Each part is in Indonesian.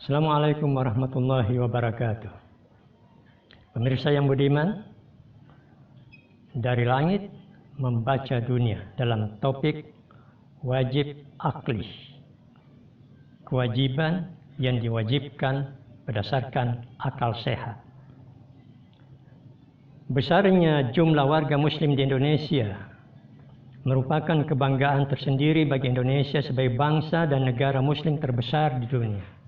Assalamualaikum warahmatullahi wabarakatuh. Pemirsa yang budiman, dari langit membaca dunia dalam topik wajib akli. Kewajiban yang diwajibkan berdasarkan akal sehat. Besarnya jumlah warga muslim di Indonesia merupakan kebanggaan tersendiri bagi Indonesia sebagai bangsa dan negara muslim terbesar di dunia.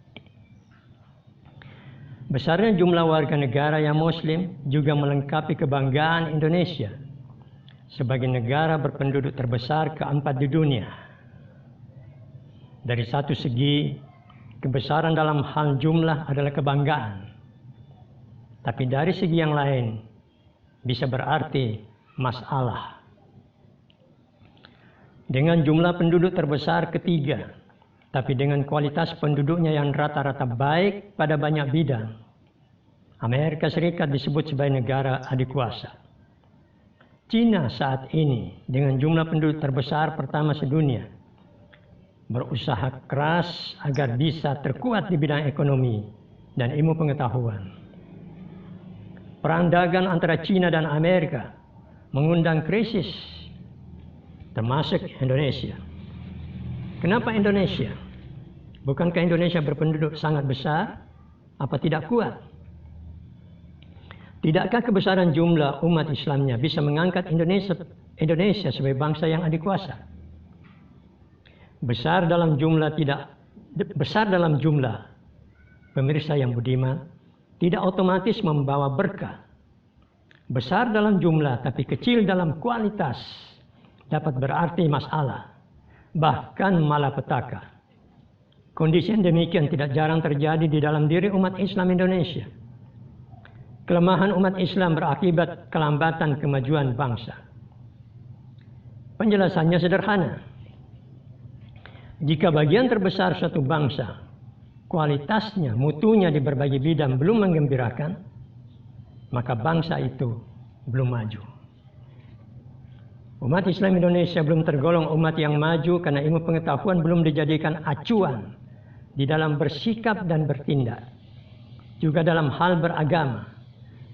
Besarnya jumlah warga negara yang muslim juga melengkapi kebanggaan Indonesia sebagai negara berpenduduk terbesar keempat di dunia. Dari satu segi, kebesaran dalam hal jumlah adalah kebanggaan. Tapi dari segi yang lain, bisa berarti masalah. Dengan jumlah penduduk terbesar ketiga, tapi dengan kualitas penduduknya yang rata-rata baik pada banyak bidang, Amerika Serikat disebut sebagai negara adikuasa. Cina saat ini dengan jumlah penduduk terbesar pertama sedunia berusaha keras agar bisa terkuat di bidang ekonomi dan ilmu pengetahuan. Perang dagang antara Cina dan Amerika mengundang krisis, termasuk Indonesia. Kenapa Indonesia? Bukankah Indonesia berpenduduk sangat besar? Apa tidak kuat? Tidakkah kebesaran jumlah umat Islamnya bisa mengangkat Indonesia sebagai bangsa yang adikuasa? Besar dalam jumlah pemirsa yang budiman tidak otomatis membawa berkah. Besar dalam jumlah tapi kecil dalam kualitas dapat berarti masalah, bahkan malapetaka. Kondisi yang demikian tidak jarang terjadi di dalam diri umat Islam Indonesia. Kelemahan umat Islam berakibat kelambatan kemajuan bangsa. Penjelasannya sederhana. Jika bagian terbesar suatu bangsa, kualitasnya, mutunya di berbagai bidang belum menggembirakan, maka bangsa itu belum maju. Umat Islam Indonesia belum tergolong umat yang maju karena ilmu pengetahuan belum dijadikan acuan di dalam bersikap dan bertindak. Juga dalam hal beragama.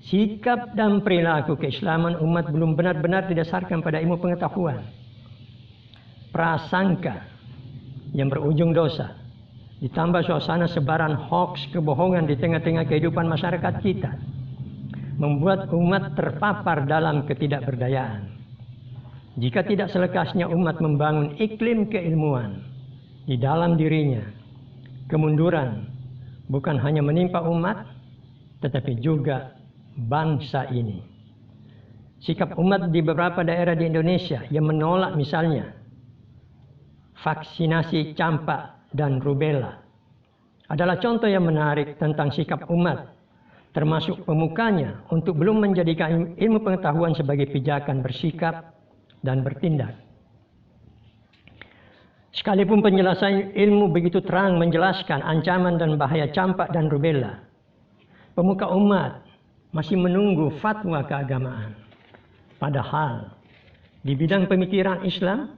Sikap dan perilaku keislaman umat belum benar-benar didasarkan pada ilmu pengetahuan. Prasangka yang berujung dosa, ditambah suasana sebaran hoaks kebohongan di tengah-tengah kehidupan masyarakat kita, membuat umat terpapar dalam ketidakberdayaan. Jika tidak selekasnya umat membangun iklim keilmuan di dalam dirinya, kemunduran bukan hanya menimpa umat, tetapi juga bangsa ini. Sikap umat di beberapa daerah di Indonesia yang menolak misalnya vaksinasi campak dan rubella adalah contoh yang menarik tentang sikap umat, termasuk pemukanya untuk belum menjadikan ilmu pengetahuan sebagai pijakan bersikap dan bertindak. Sekalipun penjelasan ilmu begitu terang menjelaskan ancaman dan bahaya campak dan rubella, pemuka umat masih menunggu fatwa keagamaan. Padahal di bidang pemikiran Islam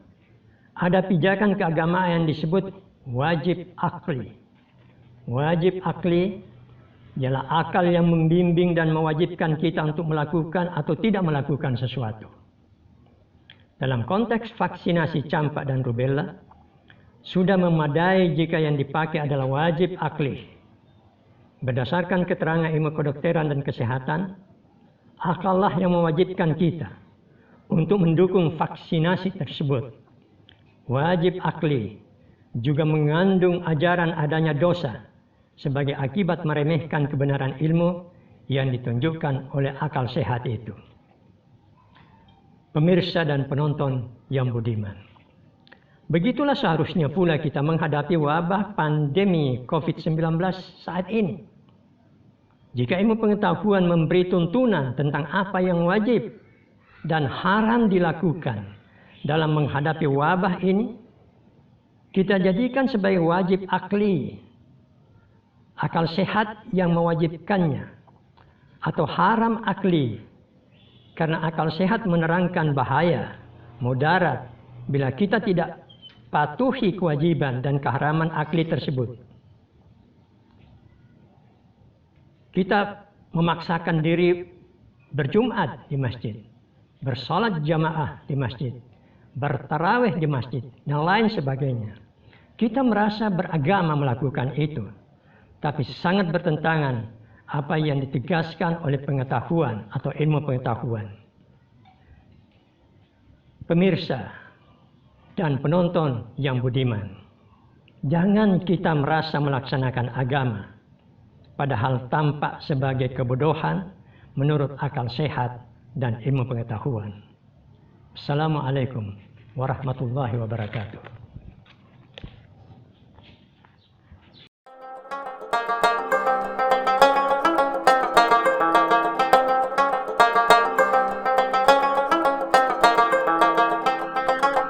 ada pijakan keagamaan yang disebut wajib akli. Wajib akli ialah akal yang membimbing dan mewajibkan kita untuk melakukan atau tidak melakukan sesuatu. Dalam konteks vaksinasi campak dan rubella, sudah memadai jika yang dipakai adalah wajib akli. Berdasarkan keterangan ilmu kedokteran dan kesehatan, akallah yang mewajibkan kita untuk mendukung vaksinasi tersebut. Wajib akli juga mengandung ajaran adanya dosa sebagai akibat meremehkan kebenaran ilmu yang ditunjukkan oleh akal sehat itu. Pemirsa dan penonton yang budiman, begitulah seharusnya pula kita menghadapi wabah pandemi COVID-19 saat ini. Jika ilmu pengetahuan memberi tuntunan tentang apa yang wajib dan haram dilakukan dalam menghadapi wabah ini, kita jadikan sebagai wajib akli, akal sehat yang mewajibkannya, atau haram akli, karena akal sehat menerangkan bahaya, mudarat, bila kita tidak patuhi kewajiban dan keharaman akli tersebut. kita memaksakan diri berjumat di masjid, bersolat jamaah di masjid, bertarawih di masjid, dan lain sebagainya. Kita merasa beragama melakukan itu, tapi sangat bertentangan apa yang ditegaskan oleh pengetahuan atau ilmu pengetahuan. Pemirsa dan penonton yang budiman, jangan kita merasa melaksanakan agama padahal tampak sebagai kebodohan menurut akal sehat dan ilmu pengetahuan. Assalamualaikum warahmatullahi wabarakatuh.